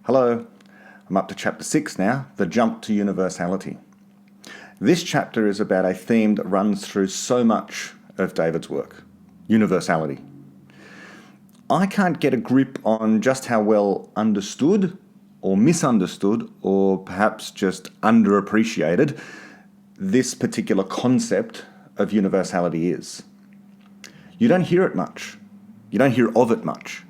Hello, I'm up to chapter 6 now, the jump to universality. This chapter is about a theme that runs through so much of David's work, universality. I can't get a grip on just how well understood or misunderstood or perhaps just underappreciated this particular concept of universality is. You don't hear it much. You don't hear of it much.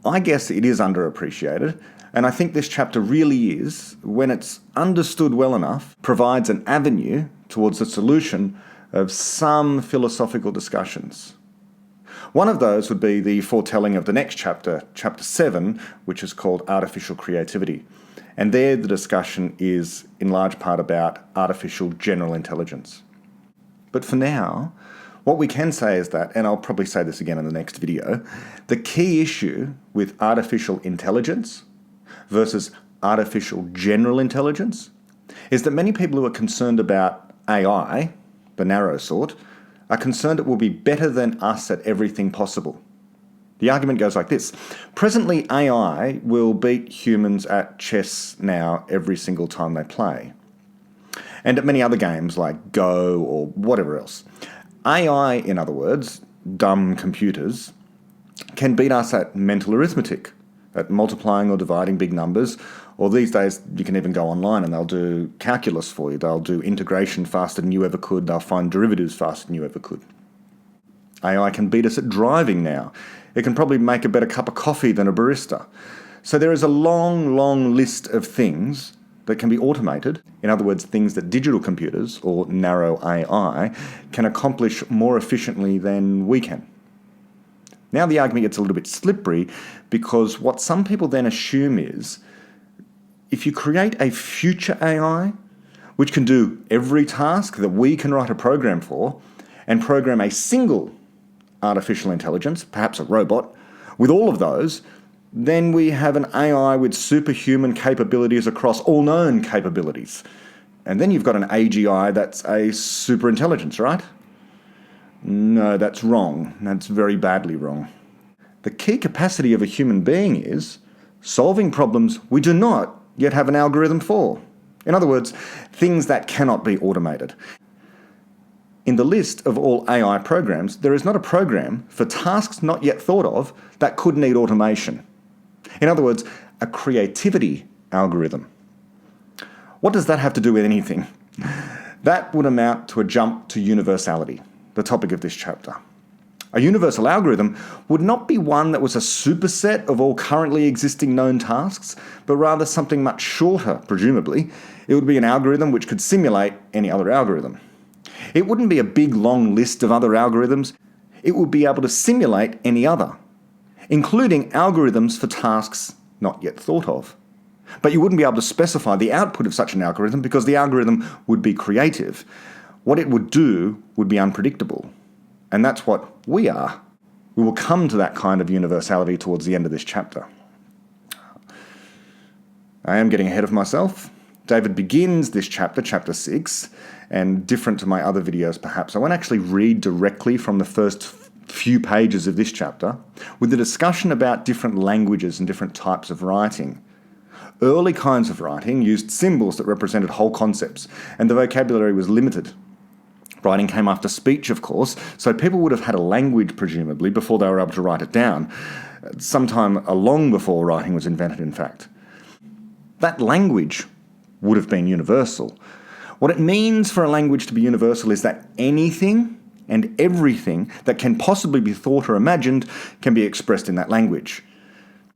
I guess it is underappreciated, and I think this chapter really is, when it's understood well enough, provides an avenue towards the solution of some philosophical discussions. One of those would be the foretelling of the next chapter, chapter 7, which is called Artificial Creativity. And there the discussion is in large part about artificial general intelligence. But for now, what we can say is that, and I'll probably say this again in the next video, the key issue with artificial intelligence versus artificial general intelligence is that many people who are concerned about AI, the narrow sort, are concerned it will be better than us at everything possible. The argument goes like this. Presently, AI will beat humans at chess now every single time they play, and at many other games like Go or whatever else. AI, in other words, dumb computers, can beat us at mental arithmetic, at multiplying or dividing big numbers, or these days you can even go online and they'll do calculus for you. They'll do integration faster than you ever could. They'll find derivatives faster than you ever could. AI can beat us at driving now. It can probably make a better cup of coffee than a barista. So there is a long, long list of things that can be automated, in other words, things that digital computers, or narrow AI, can accomplish more efficiently than we can. Now the argument gets a little bit slippery because what some people then assume is, if you create a future AI, which can do every task that we can write a program for, and program a single artificial intelligence, perhaps a robot, with all of those, then we have an AI with superhuman capabilities across all known capabilities. And then you've got an AGI that's a superintelligence, right? No, that's wrong. That's very badly wrong. The key capacity of a human being is solving problems we do not yet have an algorithm for. In other words, things that cannot be automated. In the list of all AI programs, there is not a program for tasks not yet thought of that could need automation. In other words, a creativity algorithm. What does that have to do with anything? That would amount to a jump to universality, the topic of this chapter. A universal algorithm would not be one that was a superset of all currently existing known tasks, but rather something much shorter, presumably. It would be an algorithm which could simulate any other algorithm. It wouldn't be a big long list of other algorithms. It would be able to simulate any other, including algorithms for tasks not yet thought of. But you wouldn't be able to specify the output of such an algorithm because the algorithm would be creative. What it would do would be unpredictable. And that's what we are. We will come to that kind of universality towards the end of this chapter. I am getting ahead of myself. David begins this chapter, chapter 6, and different to my other videos perhaps, I won't actually read directly from the first few pages of this chapter with the discussion about different languages and different types of writing. Early kinds of writing used symbols that represented whole concepts, and the vocabulary was limited. Writing came after speech, of course, so people would have had a language, presumably, before they were able to write it down. Sometime long before writing was invented, in fact. That language would have been universal. What it means for a language to be universal is that anything and everything that can possibly be thought or imagined can be expressed in that language.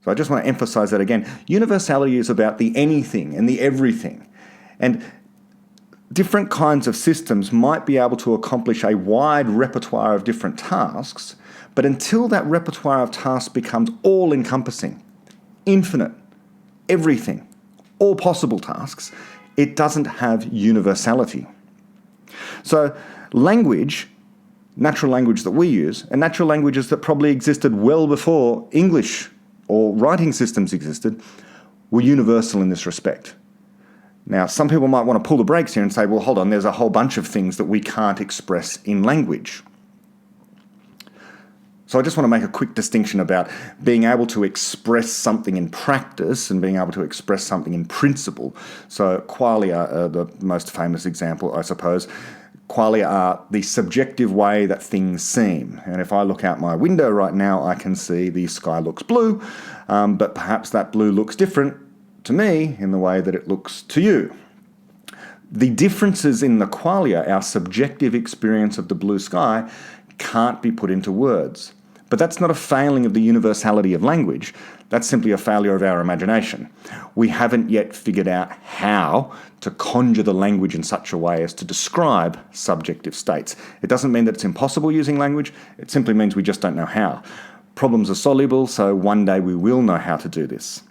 So I just want to emphasize that again. Universality is about the anything and the everything. And different kinds of systems might be able to accomplish a wide repertoire of different tasks, but until that repertoire of tasks becomes all-encompassing, infinite, everything, all possible tasks, it doesn't have universality. So language, natural language that we use, and natural languages that probably existed well before English or writing systems existed, were universal in this respect. Now, some people might want to pull the brakes here and say, well, hold on, there's a whole bunch of things that we can't express in language. So I just want to make a quick distinction about being able to express something in practice and being able to express something in principle. So Qualia, the most famous example, I suppose. Qualia are the subjective way that things seem. And if I look out my window right now, I can see the sky looks blue, but perhaps that blue looks different to me in the way that it looks to you. The differences in the qualia, our subjective experience of the blue sky, can't be put into words. But that's not a failing of the universality of language. That's simply a failure of our imagination. We haven't yet figured out how to conjure the language in such a way as to describe subjective states. It doesn't mean that it's impossible using language. It simply means we just don't know how. Problems are soluble, so one day we will know how to do this.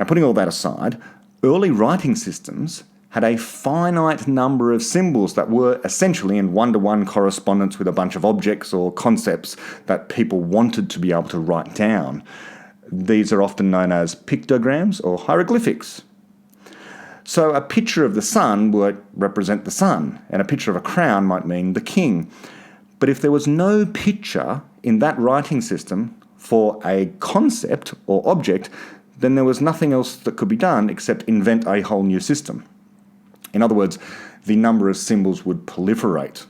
Now, putting all that aside, early writing systems had a finite number of symbols that were essentially in one-to-one correspondence with a bunch of objects or concepts that people wanted to be able to write down. These are often known as pictograms or hieroglyphics. So a picture of the sun would represent the sun, and a picture of a crown might mean the king. But if there was no picture in that writing system for a concept or object, then there was nothing else that could be done except invent a whole new system. In other words, the number of symbols would proliferate.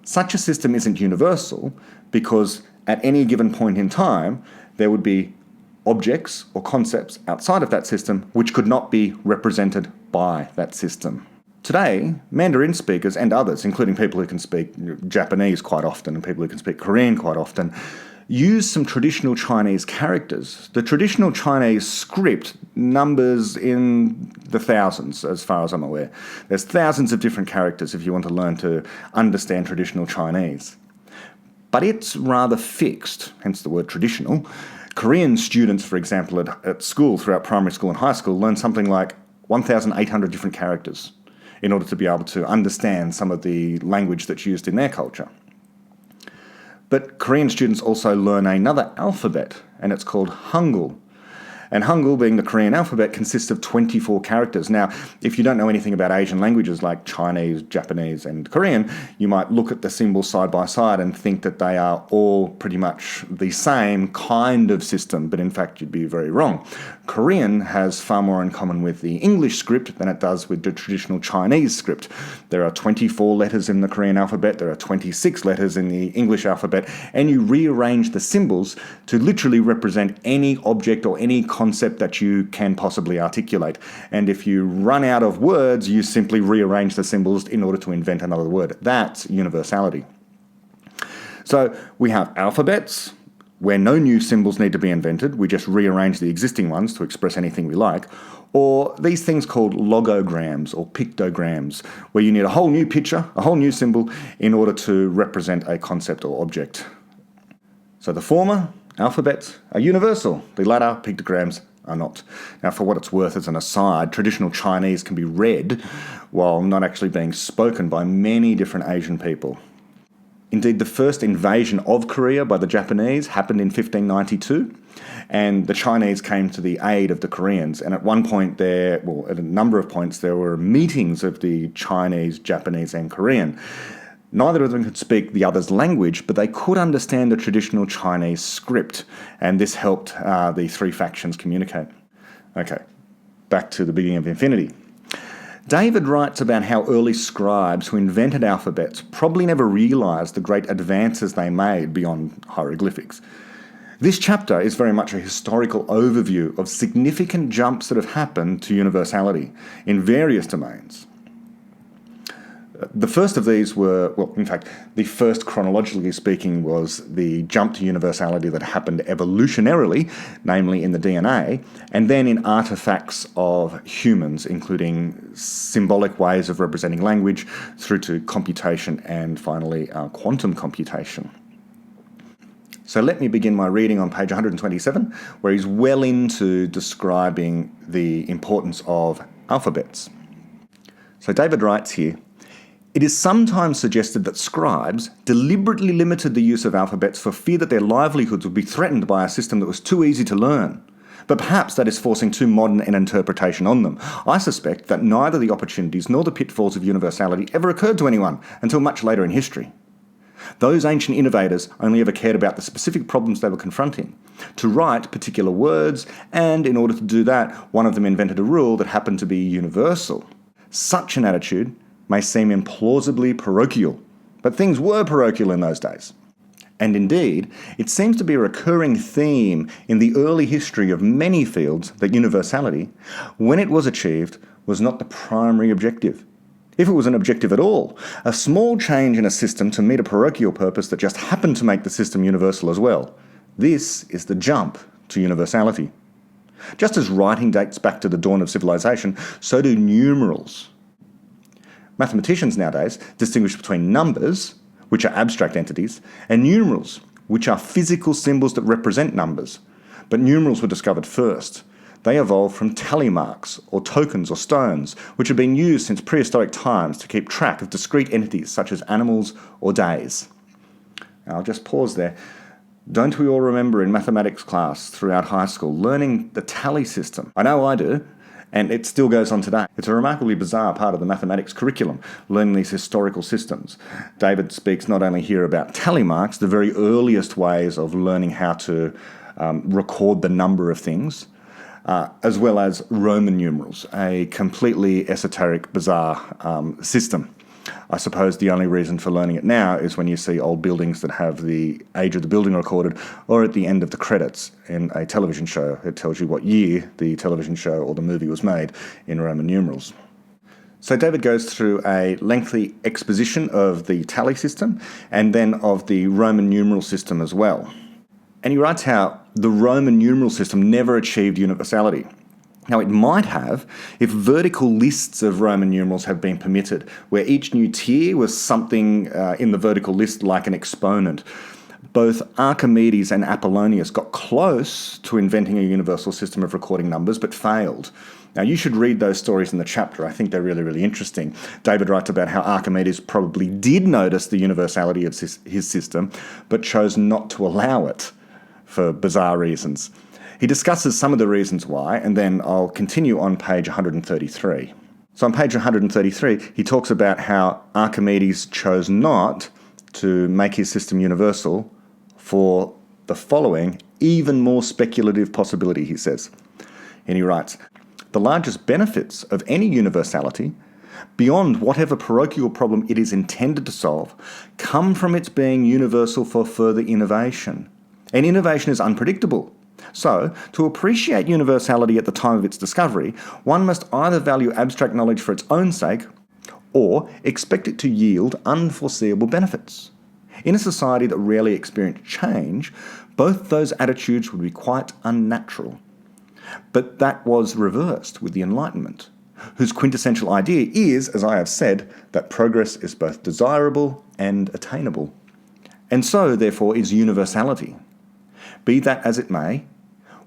Such a system isn't universal because at any given point in time, there would be objects or concepts outside of that system which could not be represented by that system. Today, Mandarin speakers and others, including people who can speak Japanese quite often and people who can speak Korean quite often, use some traditional Chinese characters. The traditional Chinese script numbers in the thousands, as far as I'm aware. There's thousands of different characters if you want to learn to understand traditional Chinese. But it's rather fixed, hence the word traditional. Korean students, for example, at school, throughout primary school and high school, learn something like 1,800 different characters in order to be able to understand some of the language that's used in their culture. But Korean students also learn another alphabet, and it's called Hangul. And Hangul, being the Korean alphabet, consists of 24 characters. Now, if you don't know anything about Asian languages like Chinese, Japanese, and Korean, you might look at the symbols side by side and think that they are all pretty much the same kind of system, but in fact you'd be very wrong. Korean has far more in common with the English script than it does with the traditional Chinese script. There are 24 letters in the Korean alphabet, there are 26 letters in the English alphabet, and you rearrange the symbols to literally represent any object or any concept that you can possibly articulate. And if you run out of words, you simply rearrange the symbols in order to invent another word. That's universality. So we have alphabets, where no new symbols need to be invented. We just rearrange the existing ones to express anything we like. Or these things called logograms or pictograms, where you need a whole new picture, a whole new symbol, in order to represent a concept or object. So the former, alphabets, are universal. The latter, pictograms, are not. Now, for what it's worth as an aside, traditional Chinese can be read while not actually being spoken by many different Asian people. Indeed, the first invasion of Korea by the Japanese happened in 1592, and the Chinese came to the aid of the Koreans. And at one point at a number of points, there were meetings of the Chinese, Japanese, and Korean. Neither of them could speak the other's language, but they could understand the traditional Chinese script, and this helped the three factions communicate. Okay, back to the beginning of Infinity. David writes about how early scribes who invented alphabets probably never realised the great advances they made beyond hieroglyphics. This chapter is very much a historical overview of significant jumps that have happened to universality in various domains. The first of these were, the first chronologically speaking was the jump to universality that happened evolutionarily, namely in the DNA, and then in artefacts of humans, including symbolic ways of representing language through to computation and finally quantum computation. So let me begin my reading on page 127, where he's well into describing the importance of alphabets. So David writes here, "It is sometimes suggested that scribes deliberately limited the use of alphabets for fear that their livelihoods would be threatened by a system that was too easy to learn. But perhaps that is forcing too modern an interpretation on them. I suspect that neither the opportunities nor the pitfalls of universality ever occurred to anyone until much later in history. Those ancient innovators only ever cared about the specific problems they were confronting, to write particular words, and in order to do that, one of them invented a rule that happened to be universal. Such an attitude may seem implausibly parochial, but things were parochial in those days. And indeed, it seems to be a recurring theme in the early history of many fields that universality, when it was achieved, was not the primary objective. If it was an objective at all, a small change in a system to meet a parochial purpose that just happened to make the system universal as well. This is the jump to universality. Just as writing dates back to the dawn of civilization, so do numerals. Mathematicians nowadays distinguish between numbers, which are abstract entities, and numerals, which are physical symbols that represent numbers. But numerals were discovered first. They evolved from tally marks, or tokens or stones, which have been used since prehistoric times to keep track of discrete entities such as animals or days. Now, I'll just pause there. Don't we all remember in mathematics class throughout high school learning the tally system? I know I do, and it still goes on today. It's a remarkably bizarre part of the mathematics curriculum, learning these historical systems. David speaks not only here about tally marks, the very earliest ways of learning how to record the number of things, as well as Roman numerals, a completely esoteric, bizarre system. I suppose the only reason for learning it now is when you see old buildings that have the age of the building recorded, or at the end of the credits in a television show. It tells you what year the television show or the movie was made in Roman numerals. So David goes through a lengthy exposition of the tally system and then of the Roman numeral system as well. And he writes how the Roman numeral system never achieved universality. Now, it might have if vertical lists of Roman numerals have been permitted, where each new tier was something in the vertical list like an exponent. Both Archimedes and Apollonius got close to inventing a universal system of recording numbers, but failed. Now, you should read those stories in the chapter. I think they're really, really interesting. David writes about how Archimedes probably did notice the universality of his system, but chose not to allow it for bizarre reasons. He discusses some of the reasons why, and then I'll continue on page 133. So on page 133, he talks about how Archimedes chose not to make his system universal for the following, even more speculative possibility, he says. And he writes, "The largest benefits of any universality, beyond whatever parochial problem it is intended to solve, come from its being universal for further innovation. And innovation is unpredictable. So, to appreciate universality at the time of its discovery, one must either value abstract knowledge for its own sake, or expect it to yield unforeseeable benefits. In a society that rarely experienced change, both those attitudes would be quite unnatural. But that was reversed with the Enlightenment, whose quintessential idea is, as I have said, that progress is both desirable and attainable. And so, therefore, is universality. Be that as it may,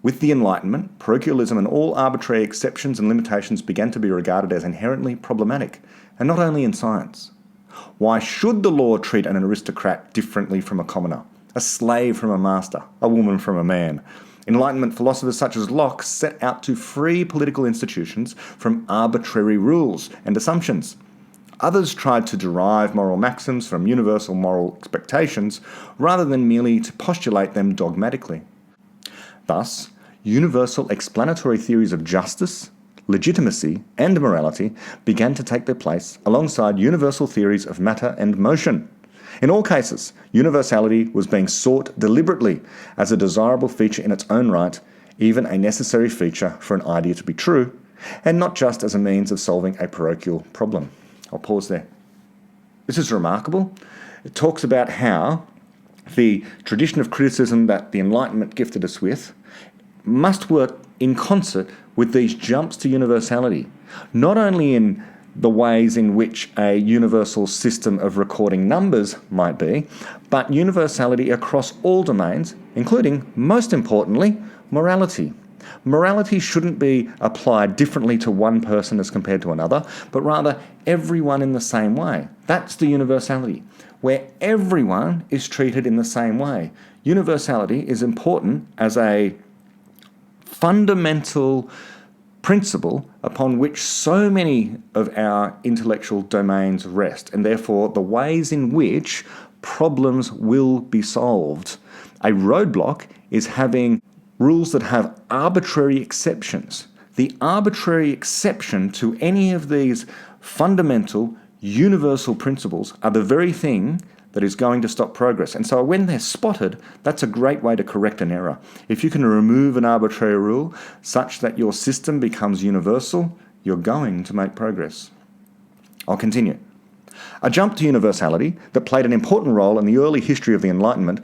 with the Enlightenment, parochialism and all arbitrary exceptions and limitations began to be regarded as inherently problematic, and not only in science. Why should the law treat an aristocrat differently from a commoner, a slave from a master, a woman from a man? Enlightenment philosophers such as Locke set out to free political institutions from arbitrary rules and assumptions. Others tried to derive moral maxims from universal moral expectations rather than merely to postulate them dogmatically. Thus, universal explanatory theories of justice, legitimacy, and morality began to take their place alongside universal theories of matter and motion. In all cases, universality was being sought deliberately as a desirable feature in its own right, even a necessary feature for an idea to be true, and not just as a means of solving a parochial problem. I'll pause there. This is remarkable. It talks about how the tradition of criticism that the Enlightenment gifted us with must work in concert with these jumps to universality, not only in the ways in which a universal system of recording numbers might be, but universality across all domains, including, most importantly, morality. Morality shouldn't be applied differently to one person as compared to another, but rather everyone in the same way. That's the universality, where everyone is treated in the same way. Universality is important as a fundamental principle upon which so many of our intellectual domains rest, and therefore the ways in which problems will be solved. A roadblock is having rules that have arbitrary exceptions. The arbitrary exception to any of these fundamental, universal principles are the very thing that is going to stop progress. And so when they're spotted, that's a great way to correct an error. If you can remove an arbitrary rule such that your system becomes universal, you're going to make progress. I'll continue. A jump to universality that played an important role in the early history of the Enlightenment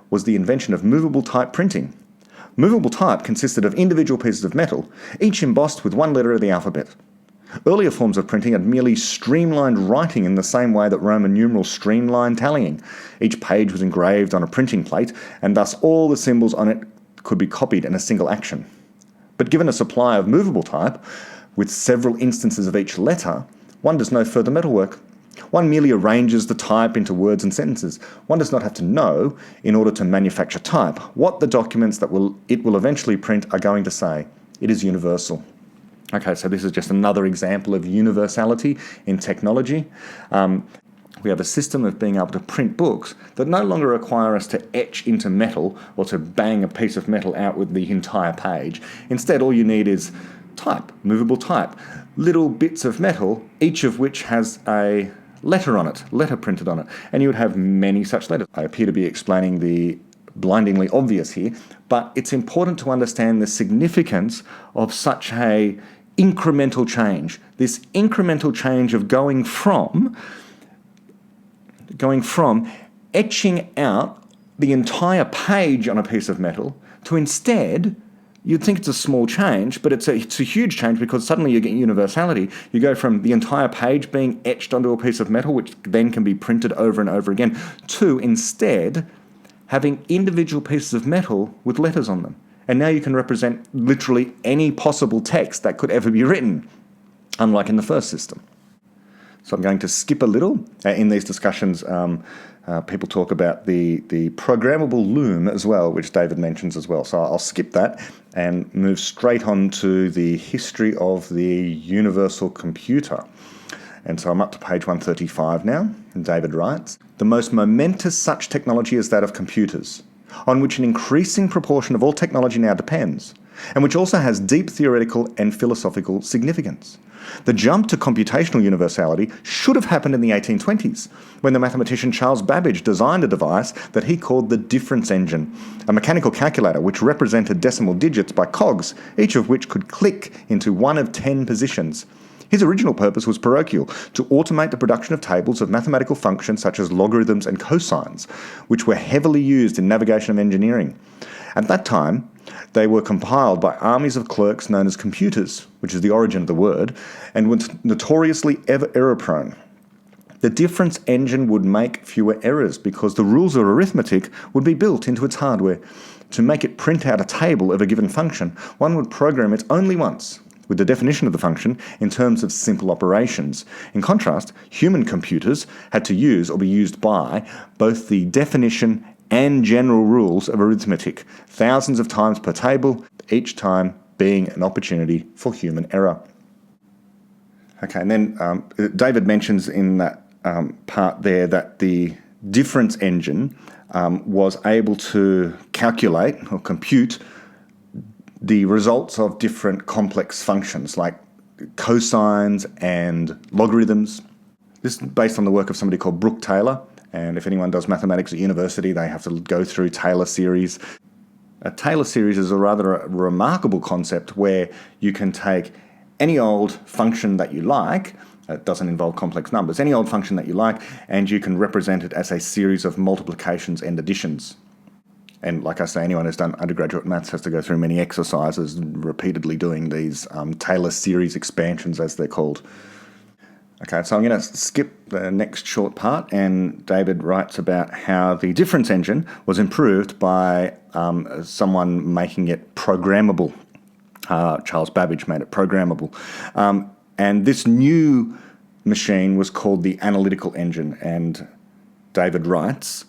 was the invention of movable type printing. Movable type consisted of individual pieces of metal, each embossed with one letter of the alphabet. Earlier forms of printing had merely streamlined writing in the same way that Roman numerals streamlined tallying. Each page was engraved on a printing plate, and thus all the symbols on it could be copied in a single action. But given a supply of movable type, with several instances of each letter, one does no further metalwork. One merely arranges the type into words and sentences. One does not have to know, in order to manufacture type, what the documents that it will eventually print are going to say. It is universal. Okay, so this is just another example of universality in technology. We have a system of being able to print books that no longer require us to etch into metal or to bang a piece of metal out with the entire page. Instead, all you need is type, movable type, little bits of metal, each of which has a letter on it, letter printed on it, and you would have many such letters. I appear to be explaining the blindingly obvious here, but it's important to understand the significance of such a incremental change. This incremental change of going from etching out the entire page on a piece of metal to instead, you'd think it's a small change, but it's a huge change, because suddenly you get universality. You go from the entire page being etched onto a piece of metal, which then can be printed over and over again, to instead having individual pieces of metal with letters on them. And now you can represent literally any possible text that could ever be written, unlike in the first system. So I'm going to skip a little. In these discussions, people talk about the programmable loom as well, which David mentions as well. So I'll skip that and move straight on to the history of the universal computer. And so I'm up to page 135 now, and David writes, "The most momentous such technology is that of computers, on which an increasing proportion of all technology now depends, and which also has deep theoretical and philosophical significance. The jump to computational universality should have happened in the 1820s, when the mathematician Charles Babbage designed a device that he called the difference engine, a mechanical calculator which represented decimal digits by cogs, each of which could click into one of 10 positions. His original purpose was parochial, to automate the production of tables of mathematical functions such as logarithms and cosines, which were heavily used in navigation and engineering. At that time, they were compiled by armies of clerks known as computers, which is the origin of the word, and were notoriously error-prone. The difference engine would make fewer errors because the rules of arithmetic would be built into its hardware. To make it print out a table of a given function, one would program it only once, with the definition of the function in terms of simple operations. In contrast, human computers had to use or be used by both the definition and general rules of arithmetic, thousands of times per table, each time being an opportunity for human error." Okay, and then David mentions in that part there that the difference engine was able to calculate or compute the results of different complex functions like cosines and logarithms. This is based on the work of somebody called Brooke Taylor, and if anyone does mathematics at university, they have to go through Taylor series. A Taylor series is a rather remarkable concept where you can take any old function that you like, it doesn't involve complex numbers, any old function that you like, and you can represent it as a series of multiplications and additions. And like I say, anyone who's done undergraduate maths has to go through many exercises repeatedly doing these Taylor series expansions, as they're called. Okay, so I'm going to skip the next short part, and David writes about how the difference engine was improved by someone making it programmable. Charles Babbage made it programmable. And this new machine was called the Analytical Engine, and David writes,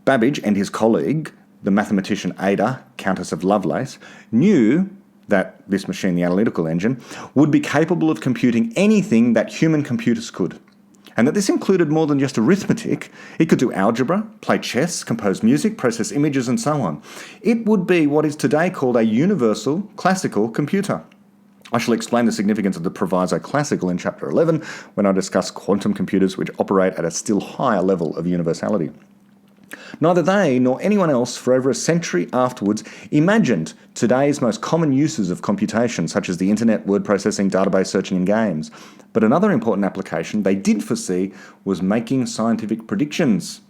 "Babbage and his colleague, the mathematician Ada, Countess of Lovelace, knew that this machine, the Analytical Engine, would be capable of computing anything that human computers could, and that this included more than just arithmetic. It could do algebra, play chess, compose music, process images, and so on. It would be what is today called a universal classical computer. I shall explain the significance of the proviso classical in Chapter 11 when I discuss quantum computers which operate at a still higher level of universality. Neither they nor anyone else for over a century afterwards imagined today's most common uses of computation, such as the internet, word processing, database searching, and games. But another important application they did foresee was making scientific predictions.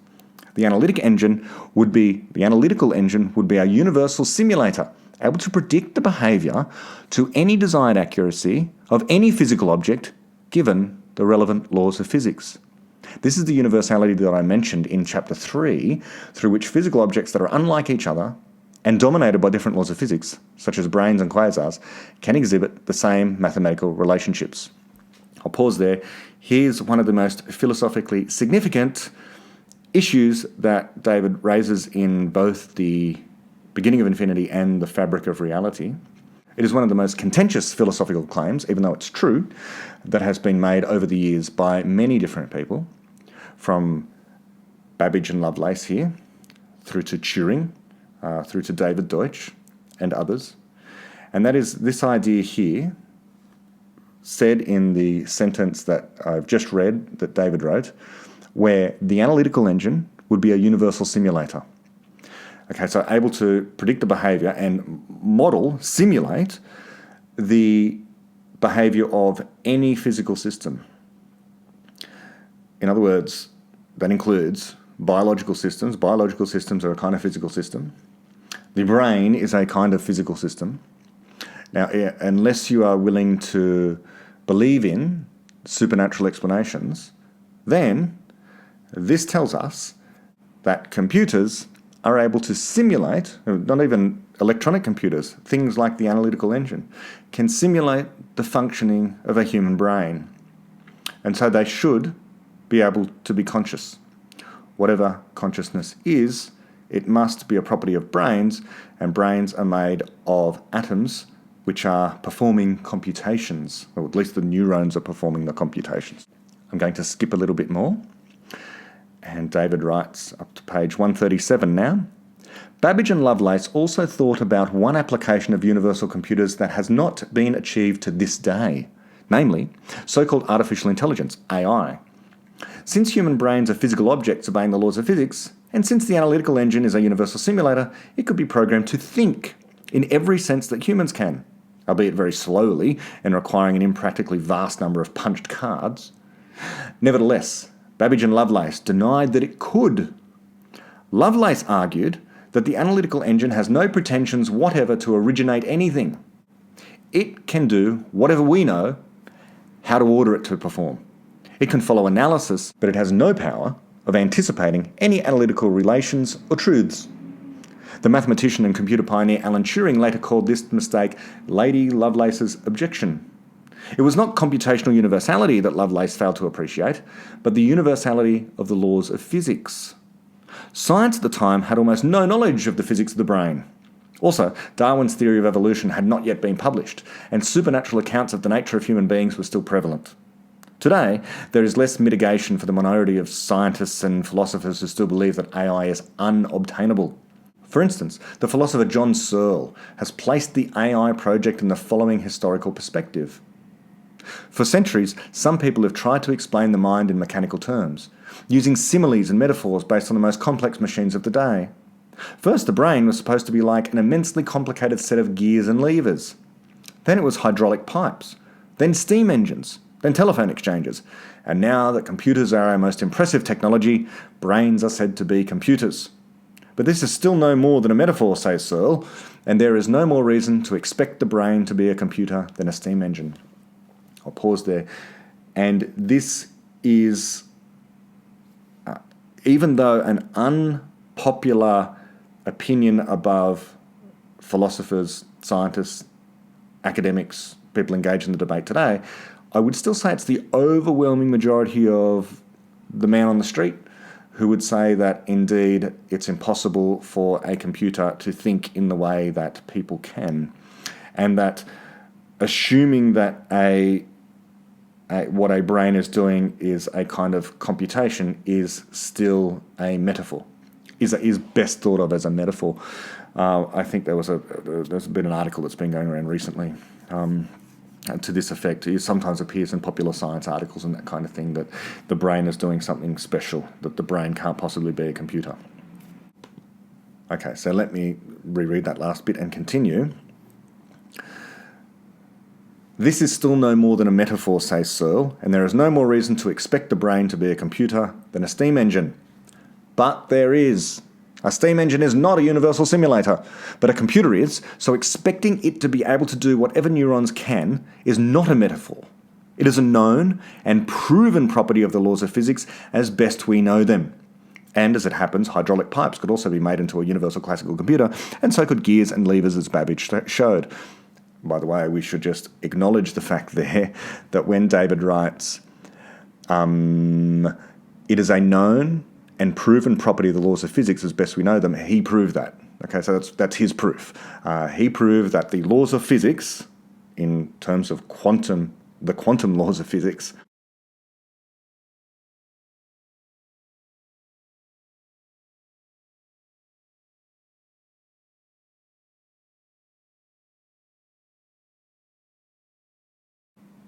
The Analytical Engine would be a universal simulator, able to predict the behaviour to any desired accuracy of any physical object given the relevant laws of physics. This is the universality that I mentioned in Chapter 3, through which physical objects that are unlike each other and dominated by different laws of physics, such as branes and quasars, can exhibit the same mathematical relationships. I'll pause there. Here's one of the most philosophically significant issues that David raises in both the Beginning of Infinity and the Fabric of Reality. It is one of the most contentious philosophical claims, even though it's true, that has been made over the years by many different people, from Babbage and Lovelace here, through to Turing, through to David Deutsch and others. And that is this idea here, said in the sentence that I've just read that David wrote, where the analytical engine would be a universal simulator. Okay, so able to predict the behaviour and simulate the behaviour of any physical system. In other words, that includes biological systems. Biological systems are a kind of physical system. The brain is a kind of physical system. Now, unless you are willing to believe in supernatural explanations, then this tells us that computers are able to simulate, not even electronic computers, things like the Analytical Engine, can simulate the functioning of a human brain. And so they should be able to be conscious. Whatever consciousness is, it must be a property of brains, and brains are made of atoms which are performing computations, or at least the neurons are performing the computations. I'm going to skip a little bit more. And David writes up to page 137 now. Babbage and Lovelace also thought about one application of universal computers that has not been achieved to this day, namely, so-called artificial intelligence, AI. Since human brains are physical objects obeying the laws of physics, and since the Analytical Engine is a universal simulator, it could be programmed to think in every sense that humans can, albeit very slowly and requiring an impractically vast number of punched cards. Nevertheless, Babbage and Lovelace denied that it could. Lovelace argued that the Analytical Engine has no pretensions whatever to originate anything. It can do whatever we know how to order it to perform. It can follow analysis, but it has no power of anticipating any analytical relations or truths. The mathematician and computer pioneer Alan Turing later called this mistake Lady Lovelace's objection. It was not computational universality that Lovelace failed to appreciate, but the universality of the laws of physics. Science at the time had almost no knowledge of the physics of the brain. Also, Darwin's theory of evolution had not yet been published, and supernatural accounts of the nature of human beings were still prevalent. Today, there is less mitigation for the minority of scientists and philosophers who still believe that AI is unobtainable. For instance, the philosopher John Searle has placed the AI project in the following historical perspective. For centuries, some people have tried to explain the mind in mechanical terms, using similes and metaphors based on the most complex machines of the day. First, the brain was supposed to be like an immensely complicated set of gears and levers. Then it was hydraulic pipes, then steam engines, then telephone exchanges. And now that computers are our most impressive technology, brains are said to be computers. But this is still no more than a metaphor, says Searle, and there is no more reason to expect the brain to be a computer than a steam engine. I'll pause there. And this is, even though an unpopular opinion above philosophers, scientists, academics, people engaged in the debate today, I would still say it's the overwhelming majority of the man on the street who would say that indeed it's impossible for a computer to think in the way that people can, and that assuming that a what a brain is doing is a kind of computation is still a metaphor, is best thought of as a metaphor. I think there's been an article that's been going around recently to this effect. It sometimes appears in popular science articles and that kind of thing, that the brain is doing something special, that the brain can't possibly be a computer. Okay, so let me reread that last bit and continue. This is still no more than a metaphor, says Searle, and there is no more reason to expect the brain to be a computer than a steam engine. But there is. A steam engine is not a universal simulator, but a computer is, so expecting it to be able to do whatever neurons can is not a metaphor. It is a known and proven property of the laws of physics as best we know them. And as it happens, hydraulic pipes could also be made into a universal classical computer, and so could gears and levers, as Babbage showed. By the way, we should just acknowledge the fact there that when David writes, it is a known and proven property of the laws of physics as best we know them, he proved that. Okay, so that's his proof. He proved that the laws of physics, in terms of the quantum laws of physics,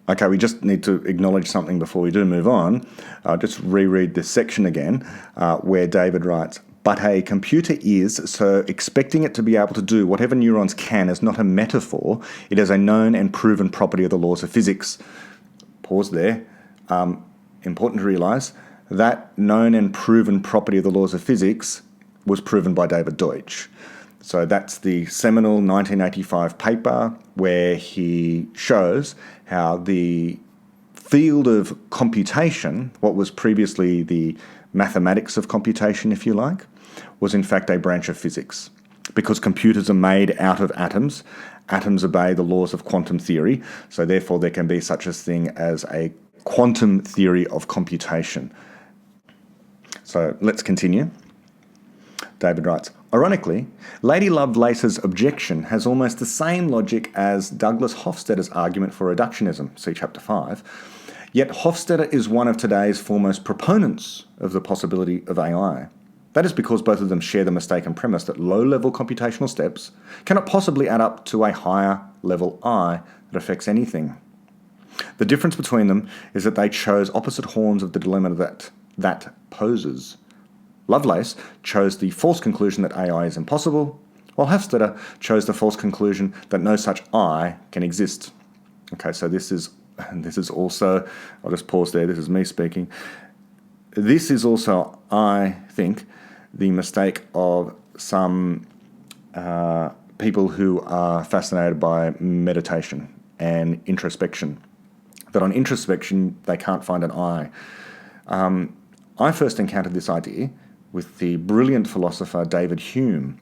okay, we just need to acknowledge something before we do move on. I'll just reread this section again, where David writes, but a computer is, so expecting it to be able to do whatever neurons can is not a metaphor. It is a known and proven property of the laws of physics. Pause there. Important to realise that known and proven property of the laws of physics was proven by David Deutsch. So that's the seminal 1985 paper where he shows how the field of computation, what was previously the mathematics of computation, if you like, was in fact a branch of physics. Because computers are made out of atoms, atoms obey the laws of quantum theory, so therefore there can be such a thing as a quantum theory of computation. So let's continue. David writes, ironically, Lady Lovelace's objection has almost the same logic as Douglas Hofstadter's argument for reductionism, see Chapter 5. Yet Hofstadter is one of today's foremost proponents of the possibility of AI. That is because both of them share the mistaken premise that low-level computational steps cannot possibly add up to a higher-level I that affects anything. The difference between them is that they chose opposite horns of the dilemma that poses. Lovelace chose the false conclusion that AI is impossible, while Hofstadter chose the false conclusion that no such I can exist. Okay, so this is also, I'll just pause there, this is me speaking. This is also, I think, the mistake of some people who are fascinated by meditation and introspection. That on introspection, they can't find an I. I first encountered this idea with the brilliant philosopher David Hume.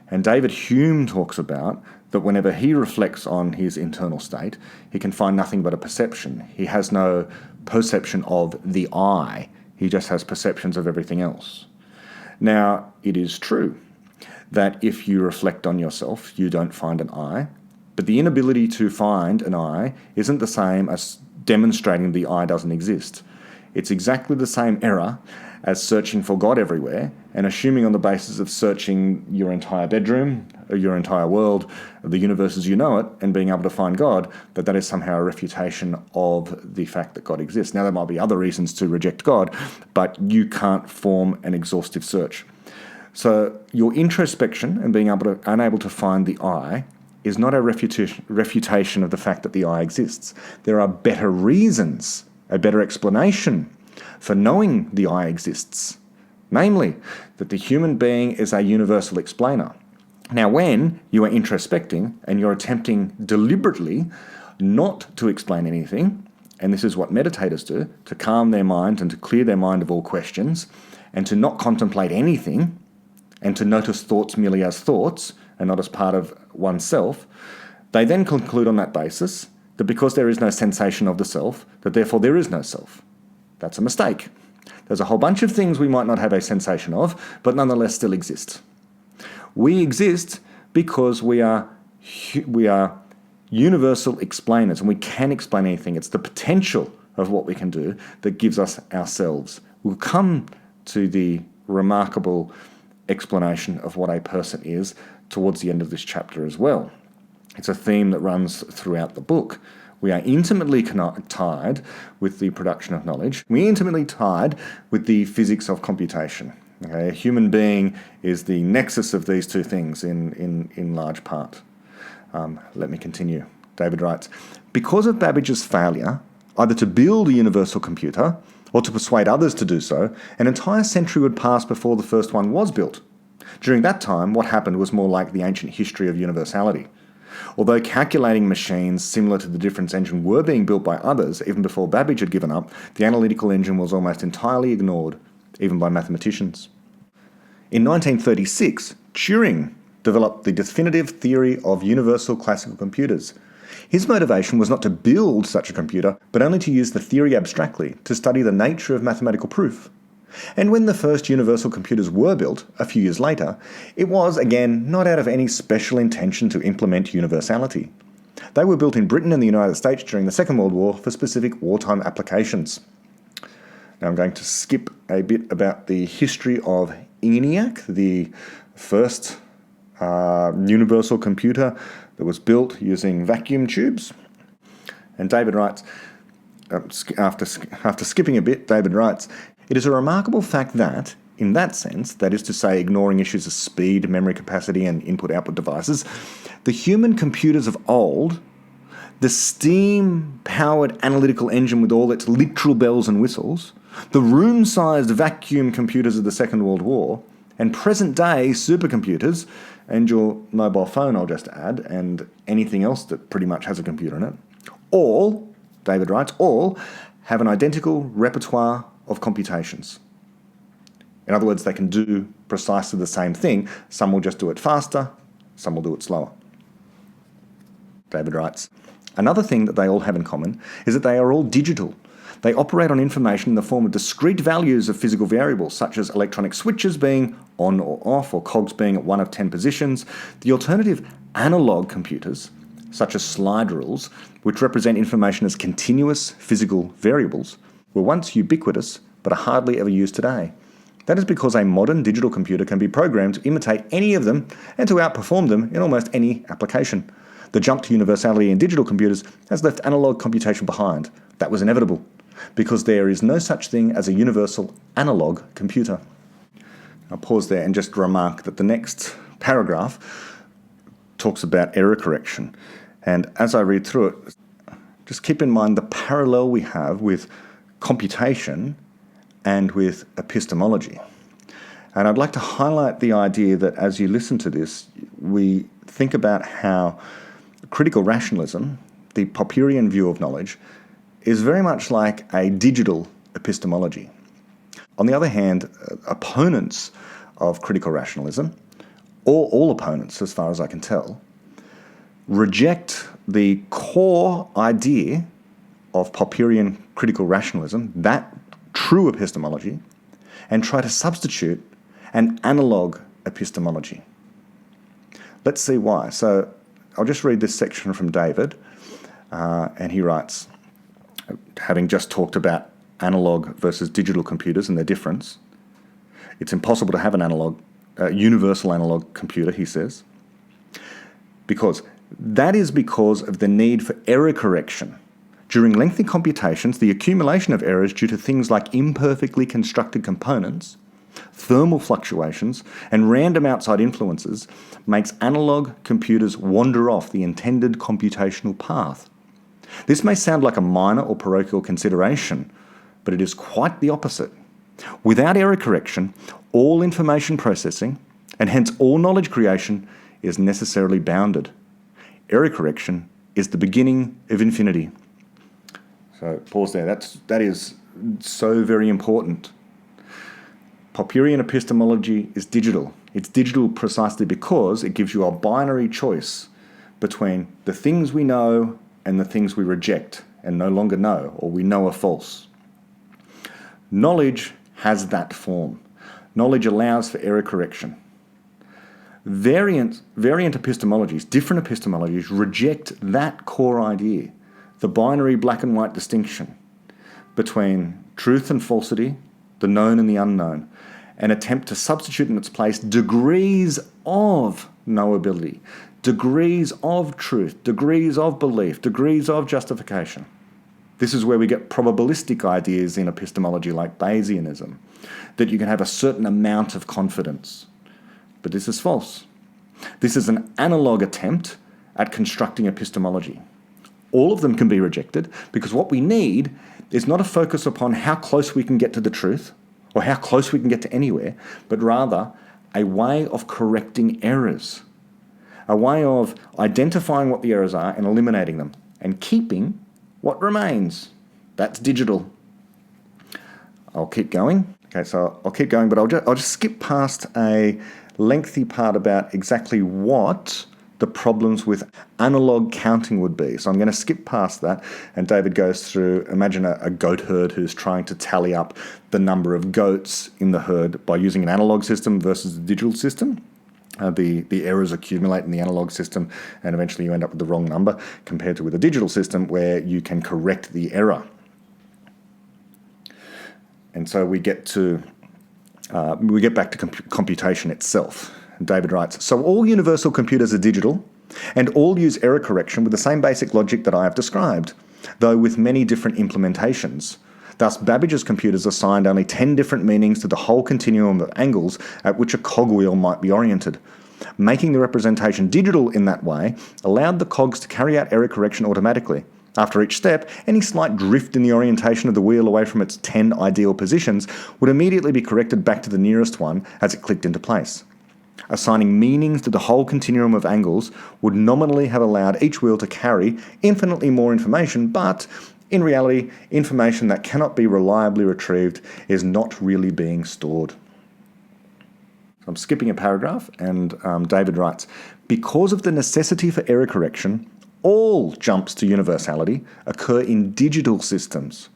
And David Hume talks about that whenever he reflects on his internal state, he can find nothing but a perception. He has no perception of the I. He just has perceptions of everything else. Now, it is true that if you reflect on yourself, you don't find an I, but the inability to find an I isn't the same as demonstrating the I doesn't exist. It's exactly the same error as searching for God everywhere and assuming on the basis of searching your entire bedroom, or your entire world, the universe as you know it, and being able to find God, that is somehow a refutation of the fact that God exists. Now, there might be other reasons to reject God, but you can't form an exhaustive search. So your introspection and being unable to find the I is not a refutation of the fact that the I exists. There are better reasons, a better explanation for knowing the I exists, namely that the human being is a universal explainer. Now, when you are introspecting and you're attempting deliberately not to explain anything, and this is what meditators do, to calm their mind and to clear their mind of all questions, and to not contemplate anything, and to notice thoughts merely as thoughts and not as part of oneself, they then conclude on that basis that because there is no sensation of the self, that therefore there is no self. That's a mistake. There's a whole bunch of things we might not have a sensation of, but nonetheless still exist. We exist because we are universal explainers, and we can explain anything. It's the potential of what we can do that gives us ourselves. We'll come to the remarkable explanation of what a person is towards the end of this chapter as well. It's a theme that runs throughout the book. We are intimately tied with the production of knowledge. We're intimately tied with the physics of computation. Okay? A human being is the nexus of these two things in large part. Let me continue. David writes, because of Babbage's failure, either to build a universal computer or to persuade others to do so, an entire century would pass before the first one was built. During that time, what happened was more like the ancient history of universality. Although calculating machines similar to the difference engine were being built by others, even before Babbage had given up, the analytical engine was almost entirely ignored, even by mathematicians. In 1936, Turing developed the definitive theory of universal classical computers. His motivation was not to build such a computer, but only to use the theory abstractly to study the nature of mathematical proof. And when the first universal computers were built, a few years later, it was, again, not out of any special intention to implement universality. They were built in Britain and the United States during the Second World War for specific wartime applications. Now I'm going to skip a bit about the history of ENIAC, the first universal computer that was built using vacuum tubes. And David writes, after skipping a bit, David writes, it is a remarkable fact that, in that sense, that is to say, ignoring issues of speed, memory capacity, and input-output devices, the human computers of old, the steam-powered analytical engine with all its literal bells and whistles, the room-sized vacuum computers of the Second World War, and present-day supercomputers, and your mobile phone, I'll just add, and anything else that pretty much has a computer in it, all, David writes, all have an identical repertoire of computations. In other words, they can do precisely the same thing. Some will just do it faster, some will do it slower. David writes, another thing that they all have in common is that they are all digital. They operate on information in the form of discrete values of physical variables, such as electronic switches being on or off, or cogs being at 1 of 10 positions. The alternative analog computers, such as slide rules, which represent information as continuous physical variables, were once ubiquitous, but are hardly ever used today. That is because a modern digital computer can be programmed to imitate any of them and to outperform them in almost any application. The jump to universality in digital computers has left analog computation behind. That was inevitable, because there is no such thing as a universal analog computer. I'll pause there and just remark that the next paragraph talks about error correction. And as I read through it, just keep in mind the parallel we have with computation and with epistemology. And I'd like to highlight the idea that as you listen to this, we think about how critical rationalism, the Popperian view of knowledge, is very much like a digital epistemology. On the other hand, opponents of critical rationalism, or all opponents as far as I can tell, reject the core idea of Popperian critical rationalism, that true epistemology, and try to substitute an analog epistemology. Let's see why. So I'll just read this section from David, and he writes, having just talked about analog versus digital computers and their difference, it's impossible to have an universal analog computer, he says, because of the need for error correction. During lengthy computations, the accumulation of errors due to things like imperfectly constructed components, thermal fluctuations, and random outside influences makes analog computers wander off the intended computational path. This may sound like a minor or parochial consideration, but it is quite the opposite. Without error correction, all information processing, and hence all knowledge creation, is necessarily bounded. Error correction is the beginning of infinity. So pause there. That is so very important. Popperian epistemology is digital. It's digital precisely because it gives you a binary choice between the things we know and the things we reject and no longer know, or we know are false. Knowledge has that form. Knowledge allows for error correction. Variant epistemologies, different epistemologies, reject that core idea, the binary black and white distinction. between truth and falsity, the known and the unknown, and attempt to substitute in its place degrees of knowability, degrees of truth, degrees of belief, degrees of justification. This is where we get probabilistic ideas in epistemology like Bayesianism, that you can have a certain amount of confidence. But this is false. This is an analog attempt at constructing epistemology. All of them can be rejected because what we need is not a focus upon how close we can get to the truth or how close we can get to anywhere, but rather a way of correcting errors, a way of identifying what the errors are and eliminating them and keeping what remains. That's digital. I'll keep going. Okay, so I'll keep going, but I'll just skip past a lengthy part about exactly what the problems with analog counting would be. So I'm going to skip past that, and David goes through, imagine a goat herd who's trying to tally up the number of goats in the herd by using an analog system versus the digital system. The errors accumulate in the analog system, and eventually you end up with the wrong number, compared to with a digital system where you can correct the error. And so we get back to computation itself. David writes, so all universal computers are digital, and all use error correction with the same basic logic that I have described, though with many different implementations. Thus, Babbage's computers assigned only 10 different meanings to the whole continuum of angles at which a cogwheel might be oriented. Making the representation digital in that way allowed the cogs to carry out error correction automatically. After each step, any slight drift in the orientation of the wheel away from its 10 ideal positions would immediately be corrected back to the nearest one as it clicked into place. Assigning meanings to the whole continuum of angles would nominally have allowed each wheel to carry infinitely more information, but in reality, information that cannot be reliably retrieved is not really being stored. I'm skipping a paragraph, and David writes, because of the necessity for error correction, all jumps to universality occur in digital systems.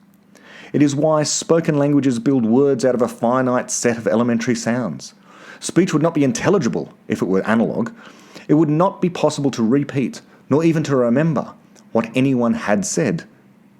It is why spoken languages build words out of a finite set of elementary sounds. Speech would not be intelligible if it were analog. It would not be possible to repeat, nor even to remember, what anyone had said.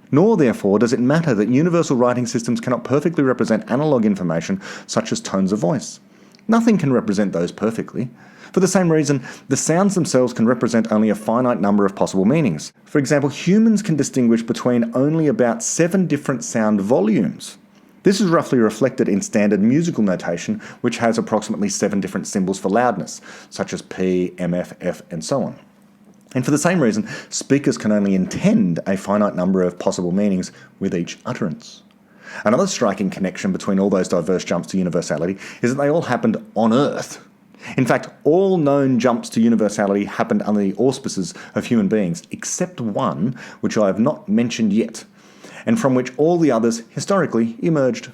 Nor, therefore, does it matter that universal writing systems cannot perfectly represent analog information such as tones of voice. Nothing can represent those perfectly. For the same reason, the sounds themselves can represent only a finite number of possible meanings. For example, humans can distinguish between only about 7 different sound volumes. This is roughly reflected in standard musical notation, which has approximately 7 different symbols for loudness, such as P, MF, F, and so on. And for the same reason, speakers can only intend a finite number of possible meanings with each utterance. Another striking connection between all those diverse jumps to universality is that they all happened on Earth. In fact, all known jumps to universality happened under the auspices of human beings, except one, which I have not mentioned yet, and from which all the others historically emerged.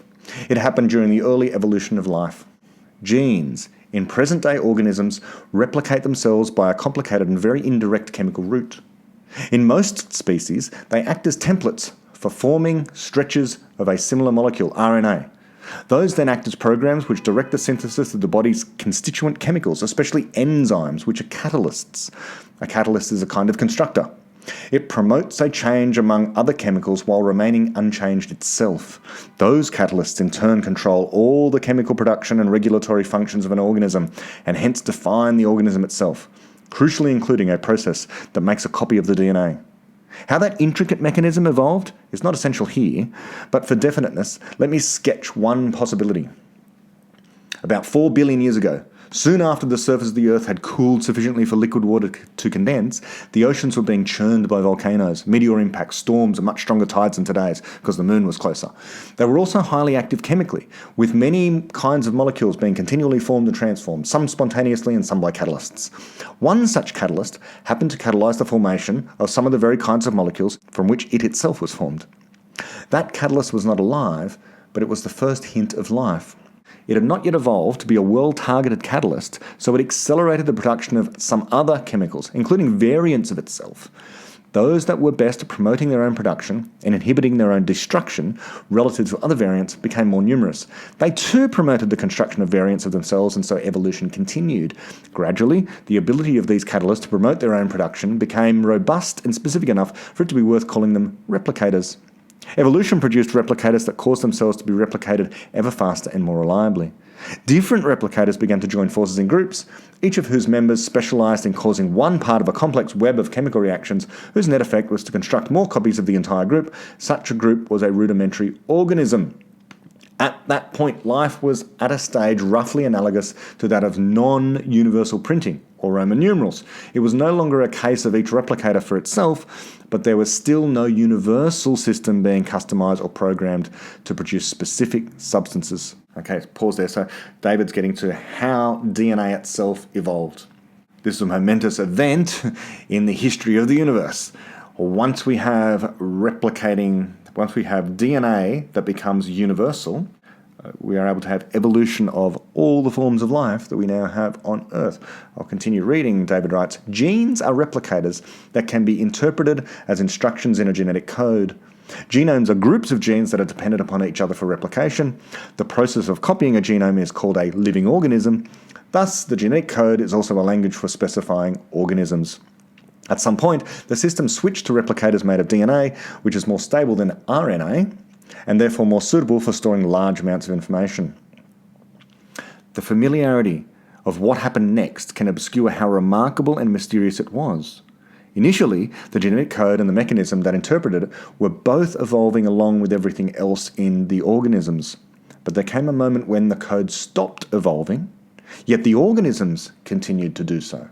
It happened during the early evolution of life. Genes in present-day organisms replicate themselves by a complicated and very indirect chemical route. In most species, they act as templates for forming stretches of a similar molecule, RNA. Those then act as programs which direct the synthesis of the body's constituent chemicals, especially enzymes, which are catalysts. A catalyst is a kind of constructor. It promotes a change among other chemicals while remaining unchanged itself. Those catalysts in turn control all the chemical production and regulatory functions of an organism, and hence define the organism itself, crucially including a process that makes a copy of the DNA. How that intricate mechanism evolved is not essential here, but for definiteness, let me sketch one possibility. About 4 billion years ago, soon after the surface of the Earth had cooled sufficiently for liquid water to condense, the oceans were being churned by volcanoes, meteor impacts, storms, and much stronger tides than today's, because the moon was closer. They were also highly active chemically, with many kinds of molecules being continually formed and transformed, some spontaneously and some by catalysts. One such catalyst happened to catalyze the formation of some of the very kinds of molecules from which it itself was formed. That catalyst was not alive, but it was the first hint of life. It had not yet evolved to be a well-targeted catalyst, so it accelerated the production of some other chemicals, including variants of itself. Those that were best at promoting their own production and inhibiting their own destruction relative to other variants became more numerous. They too promoted the construction of variants of themselves, and so evolution continued. Gradually, the ability of these catalysts to promote their own production became robust and specific enough for it to be worth calling them replicators. Evolution produced replicators that caused themselves to be replicated ever faster and more reliably. Different replicators began to join forces in groups, each of whose members specialised in causing one part of a complex web of chemical reactions whose net effect was to construct more copies of the entire group. Such a group was a rudimentary organism. At that point, life was at a stage roughly analogous to that of non-universal printing, or Roman numerals. It was no longer a case of each replicator for itself, but there was still no universal system being customised or programmed to produce specific substances. Okay, pause there. So David's getting to how DNA itself evolved. This is a momentous event in the history of the universe. Once we have DNA that becomes universal, we are able to have evolution of all the forms of life that we now have on Earth. I'll continue reading. David writes, genes are replicators that can be interpreted as instructions in a genetic code. Genomes are groups of genes that are dependent upon each other for replication. The process of copying a genome is called a living organism. Thus, the genetic code is also a language for specifying organisms. At some point, the system switched to replicators made of DNA, which is more stable than RNA, and therefore more suitable for storing large amounts of information. The familiarity of what happened next can obscure how remarkable and mysterious it was. Initially, the genetic code and the mechanism that interpreted it were both evolving along with everything else in the organisms. But there came a moment when the code stopped evolving, yet the organisms continued to do so.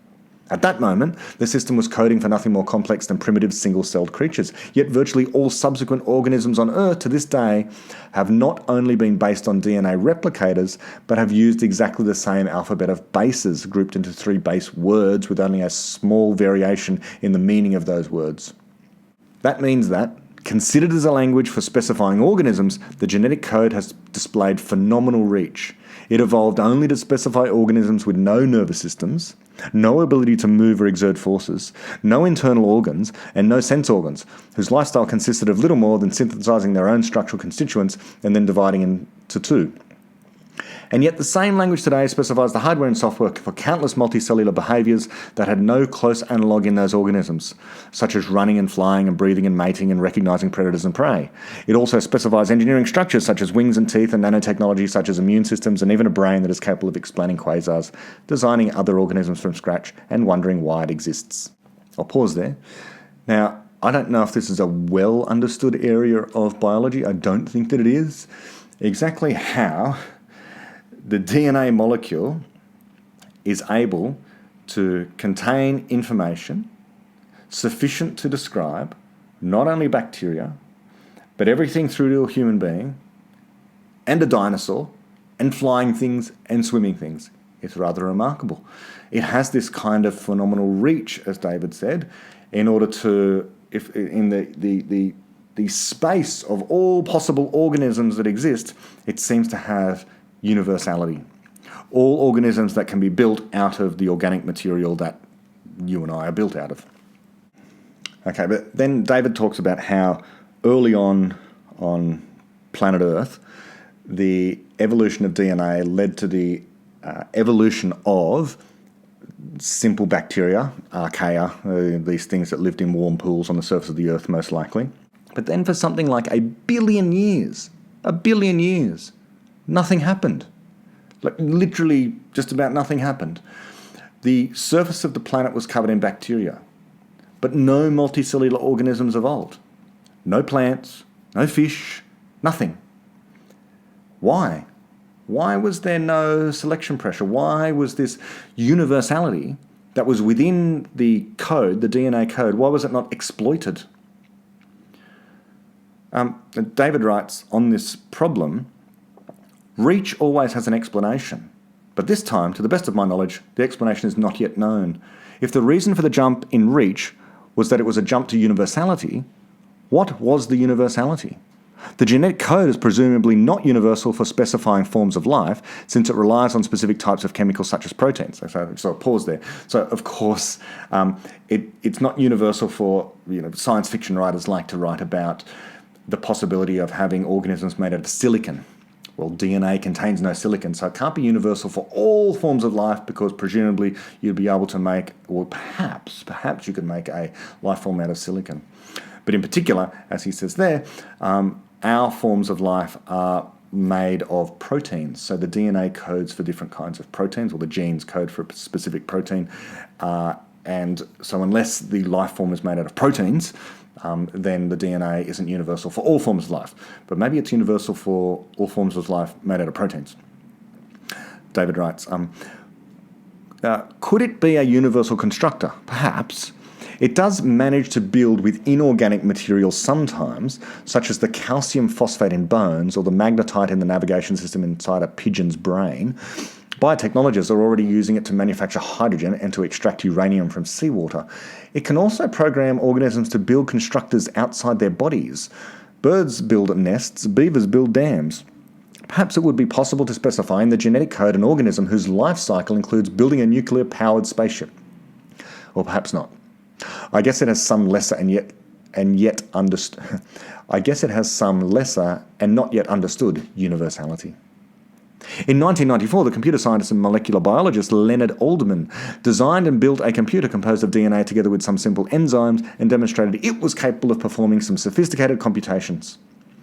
At that moment, the system was coding for nothing more complex than primitive single-celled creatures, yet virtually all subsequent organisms on Earth to this day have not only been based on DNA replicators, but have used exactly the same alphabet of bases grouped into 3 base words with only a small variation in the meaning of those words. That means that, considered as a language for specifying organisms, the genetic code has displayed phenomenal reach. It evolved only to specify organisms with no nervous systems, no ability to move or exert forces, no internal organs, and no sense organs, whose lifestyle consisted of little more than synthesizing their own structural constituents and then dividing into 2. And yet the same language today specifies the hardware and software for countless multicellular behaviours that had no close analogue in those organisms, such as running and flying and breathing and mating and recognising predators and prey. It also specifies engineering structures such as wings and teeth and nanotechnology such as immune systems and even a brain that is capable of explaining quasars, designing other organisms from scratch and wondering why it exists. I'll pause there. Now, I don't know if this is a well understood area of biology. I don't think that it is. Exactly how the DNA molecule is able to contain information sufficient to describe not only bacteria, but everything through to a human being, and a dinosaur, and flying things and swimming things. It's rather remarkable. It has this kind of phenomenal reach, as David said, in order to, if in the space of all possible organisms that exist, it seems to have universality. All organisms that can be built out of the organic material that you and I are built out of. Okay, but then David talks about how early on planet Earth, the evolution of DNA led to the evolution of simple bacteria, archaea, these things that lived in warm pools on the surface of the Earth most likely. But then for something like a billion years, nothing happened. Like literally just about nothing happened. The surface of the planet was covered in bacteria, but no multicellular organisms evolved. No plants, no fish, nothing. Why? Why was there no selection pressure? Why was this universality that was within the code, the DNA code, why was it not exploited? David writes on this problem, reach always has an explanation, but this time, to the best of my knowledge, the explanation is not yet known. If the reason for the jump in reach was that it was a jump to universality, what was the universality? The genetic code is presumably not universal for specifying forms of life, since it relies on specific types of chemicals such as proteins. So pause there. So of course, it's not universal for, science fiction writers like to write about the possibility of having organisms made out of silicon. Well, DNA contains no silicon, so it can't be universal for all forms of life because presumably you'd be able to make, or perhaps you could make a life form out of silicon. But in particular, as he says there, our forms of life are made of proteins. So the DNA codes for different kinds of proteins, or the genes code for a specific protein. And so unless the life form is made out of proteins, then the DNA isn't universal for all forms of life. But maybe it's universal for all forms of life made out of proteins. David writes, could it be a universal constructor? Perhaps. It does manage to build with inorganic materials sometimes, such as the calcium phosphate in bones or the magnetite in the navigation system inside a pigeon's brain. Biotechnologists are already using it to manufacture hydrogen and to extract uranium from seawater. It can also program organisms to build constructors outside their bodies. Birds build nests, beavers build dams. Perhaps it would be possible to specify in the genetic code an organism whose life cycle includes building a nuclear-powered spaceship. Or perhaps not. I guess it has some lesser I guess it has some lesser and not yet understood universality. In 1994, the computer scientist and molecular biologist Leonard Alderman designed and built a computer composed of DNA together with some simple enzymes and demonstrated it was capable of performing some sophisticated computations.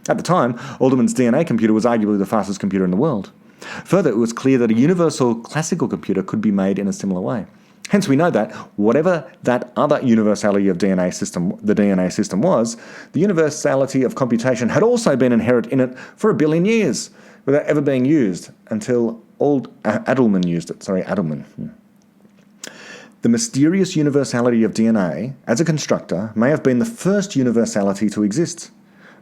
At the time, Alderman's DNA computer was arguably the fastest computer in the world. Further, it was clear that a universal classical computer could be made in a similar way. Hence, we know that whatever that other universality of the DNA system was, the universality of computation had also been inherent in it for 1 billion years, without ever being used until Adelman used it. Adelman. The mysterious universality of DNA as a constructor may have been the first universality to exist.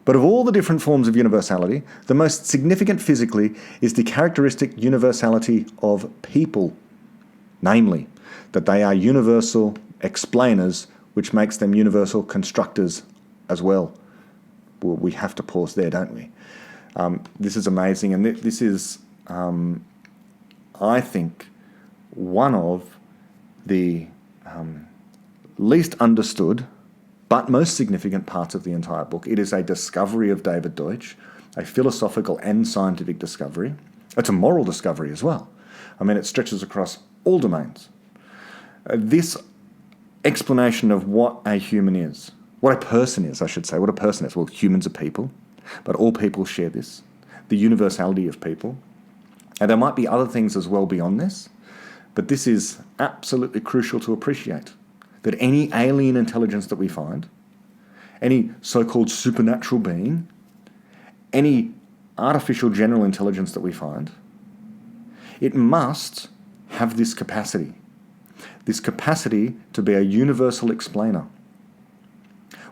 But of all the different forms of universality, the most significant physically is the characteristic universality of people, namely, that they are universal explainers, which makes them universal constructors as well. Well, we have to pause there, don't we? This is amazing, and this is, I think, one of the least understood but most significant parts of the entire book. It is a discovery of David Deutsch, a philosophical and scientific discovery. It's a moral discovery as well. I mean, it stretches across all domains. This explanation of what a human is, what a person is, I should say, what a person is. Well, humans are people, but all people share this, the universality of people. And there might be other things as well beyond this, but this is absolutely crucial to appreciate, that any alien intelligence that we find, any so-called supernatural being, any artificial general intelligence that we find, it must have this capacity to be a universal explainer,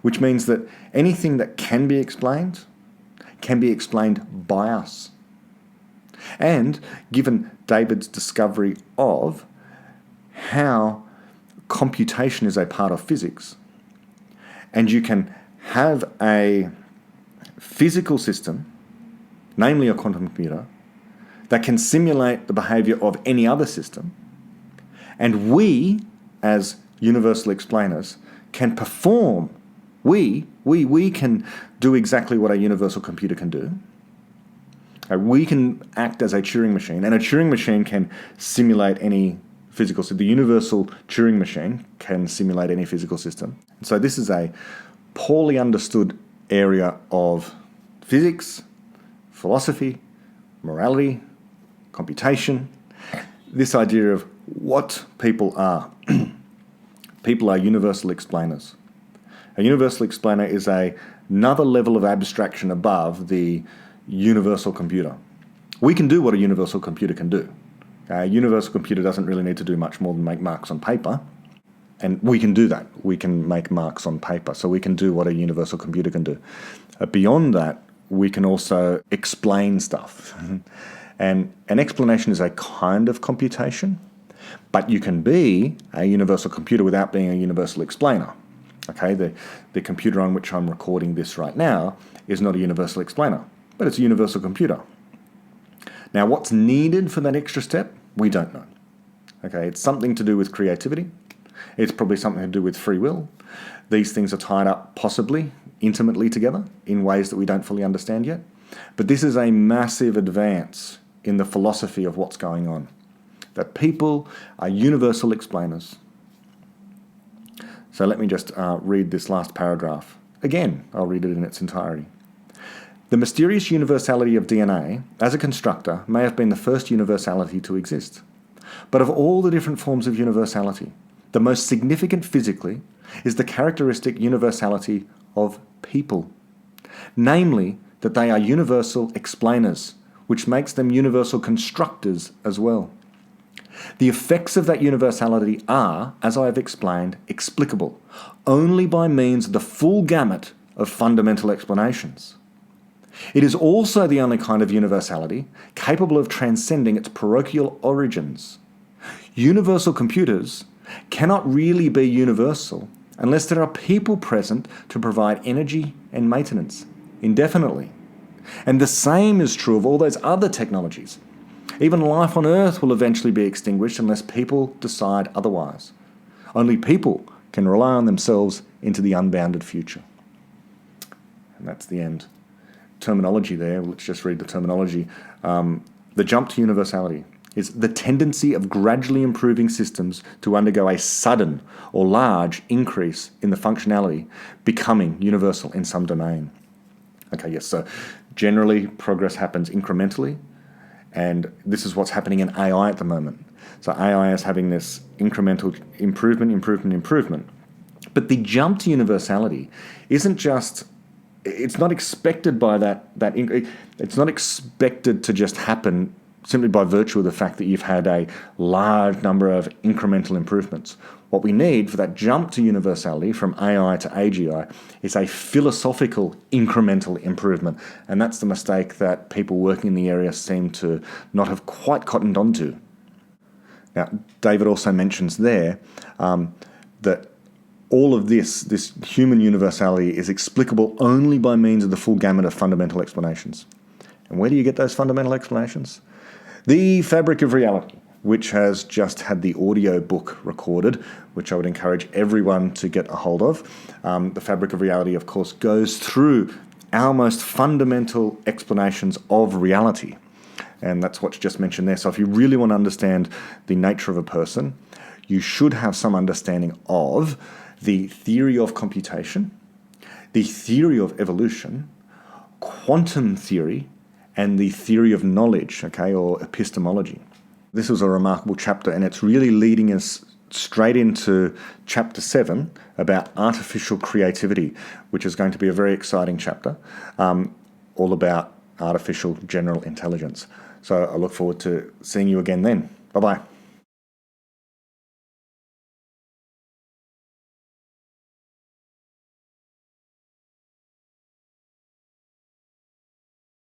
which means that anything that can be explained by us. And given David's discovery of how computation is a part of physics, and you can have a physical system, namely a quantum computer, that can simulate the behavior of any other system, and we, as universal explainers, can perform, we can do exactly what a universal computer can do. We can act as a Turing machine, and a Turing machine can simulate any physical system. The universal Turing machine can simulate any physical system. So this is a poorly understood area of physics, philosophy, morality, computation, this idea of what people are. People are universal explainers. A universal explainer is another level of abstraction above the universal computer. We can do what a universal computer can do. A universal computer doesn't really need to do much more than make marks on paper. And we can do that. We can make marks on paper. So we can do what a universal computer can do. Beyond that, we can also explain stuff. And an explanation is a kind of computation, but you can be a universal computer without being a universal explainer. Okay, the computer on which I'm recording this right now is not a universal explainer, but it's a universal computer. Now, what's needed for that extra step? We don't know. Okay, it's something to do with creativity. It's probably something to do with free will. These things are tied up possibly intimately together in ways that we don't fully understand yet. But this is a massive advance in the philosophy of what's going on. That people are universal explainers. So let me just read this last paragraph again, I'll read it in its entirety. The mysterious universality of DNA as a constructor may have been the first universality to exist. But of all the different forms of universality, the most significant physically is the characteristic universality of people. Namely, that they are universal explainers, which makes them universal constructors as well. The effects of that universality are, as I have explained, explicable only by means of the full gamut of fundamental explanations. It is also the only kind of universality capable of transcending its parochial origins. Universal computers cannot really be universal unless there are people present to provide energy and maintenance indefinitely. And the same is true of all those other technologies. Even life on Earth will eventually be extinguished unless people decide otherwise. Only people can rely on themselves into the unbounded future. And that's the end. Terminology there, let's just read the terminology. The jump to universality is the tendency of gradually improving systems to undergo a sudden or large increase in the functionality, becoming universal in some domain. Okay, yes, so generally progress happens incrementally, and this is what's happening in AI at the moment. So AI is having this incremental improvement. But the jump to universality isn't just, it's not expected by it's not expected to just happen simply by virtue of the fact that you've had a large number of incremental improvements. What we need for that jump to universality from AI to AGI is a philosophical incremental improvement. And that's the mistake that people working in the area seem to not have quite cottoned onto. Now, David also mentions there that all of this human universality is explicable only by means of the full gamut of fundamental explanations. And where do you get those fundamental explanations? The Fabric of Reality, which has just had the audio book recorded, which I would encourage everyone to get a hold of. The Fabric of Reality, of course, goes through our most fundamental explanations of reality. And that's what's just mentioned there. So if you really want to understand the nature of a person, you should have some understanding of the theory of computation, the theory of evolution, quantum theory, and the theory of knowledge, okay, or epistemology. This was a remarkable chapter, and it's really leading us straight into chapter 7 about artificial creativity, which is going to be a very exciting chapter, all about artificial general intelligence. So I look forward to seeing you again then. Bye-bye.